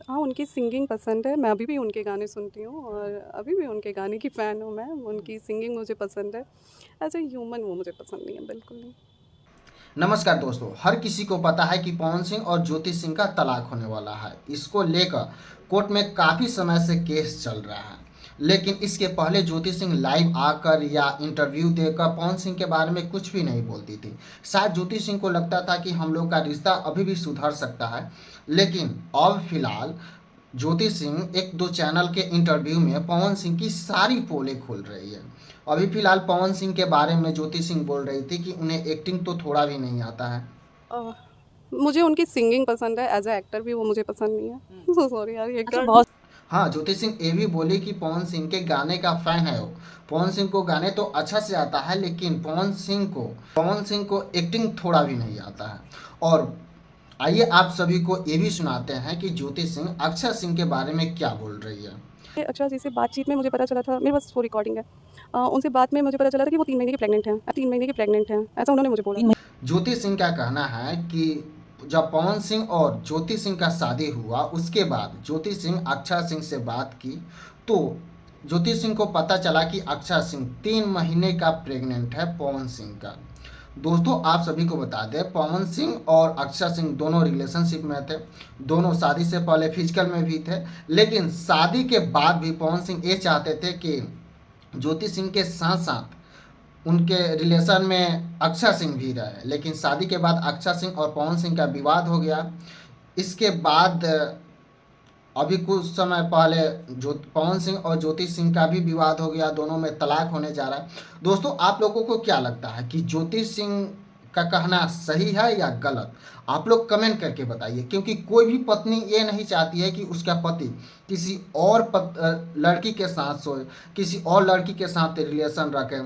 हाँ, उनकी सिंगिंग पसंद है, मैं अभी भी उनके गाने सुनती हूँ और अभी भी उनके गाने की फ़ैन हूँ मैं, उनकी सिंगिंग मुझे पसंद है। एज़ अ ह्यूमन वो मुझे पसंद नहीं है, बिल्कुल नहीं। नमस्कार दोस्तों, हर किसी को पता है कि पवन सिंह और ज्योति सिंह का तलाक होने वाला है। इसको लेकर कोर्ट में काफ़ी समय से केस चल रहा है। लेकिन इसके पहले ज्योति सिंह लाइव आकर या इंटरव्यू देकर पवन सिंह के बारे में कुछ भी नहीं बोलती थी। शायद ज्योति सिंह को लगता था कि हम लोग का रिश्ता अभी भी सुधर सकता है। लेकिन अब फिलहाल ज्योति सिंह एक दो चैनल के इंटरव्यू में पवन सिंह की सारी पोलें खोल रही है। अभी फिलहाल पवन सिंह के बारे में ज्योति सिंह बोल रही थी कि उन्हें एक्टिंग तो थोड़ा भी नहीं आता है। अ, मुझे उनकी सिंगिंग पसंद है, एज़ अ एक्टर भी वो मुझे पसंद नहीं है। सो सॉरी यार, ये अच्छा, गाना बहुत हाँ, ज्योति सिंह ये भी बोली कि पवन सिंह के गाने का फैन है वो। पवन सिंह को गाने तो अच्छा से आता है, लेकिन पवन सिंह को एक्टिंग थोड़ा भी नहीं आता है। और आइए आप सभी को ये भी सुनाते हैं कि ज्योति सिंह अक्षय सिंह के बारे में क्या बोल रही है। अच्छा, जैसे बातचीत में मुझे पता चला था, मेरे पास वो रिकॉर्डिंग है। उनसे बात में मुझे पता चला था कि वो 3 महीने की प्रेग्नेंट हैं, 3 महीने की प्रेग्नेंट हैं, ऐसा उन्होंने मुझे बोला था। ज्योति सिंह का कहना है कि जब पवन सिंह और ज्योति सिंह का शादी हुआ उसके बाद ज्योति सिंह अक्षय सिंह से बात की, तो ज्योति सिंह को पता चला कि अक्षय सिंह 3 महीने का प्रेग्नेंट है पवन सिंह का। दोस्तों आप सभी को बता दें, पवन सिंह और अक्षय सिंह दोनों रिलेशनशिप में थे। दोनों शादी से पहले फिजिकल में भी थे, लेकिन शादी के बाद भी पवन सिंह ये चाहते थे कि ज्योति सिंह के साथ साथ उनके रिलेशन में अक्षय सिंह भी रहे। लेकिन शादी के बाद अक्षय सिंह और पवन सिंह का विवाद हो गया। इसके बाद अभी कुछ समय पहले जो पवन सिंह और ज्योति सिंह का भी विवाद हो गया, दोनों में तलाक होने जा रहा है। दोस्तों आप लोगों को क्या लगता है कि ज्योति सिंह का कहना सही है या गलत? आप लोग कमेंट करके बताइए, क्योंकि कोई भी पत्नी ये नहीं चाहती है कि उसका पति किसी और लड़की के साथ सोए, किसी और लड़की के साथ रिलेशन रखे।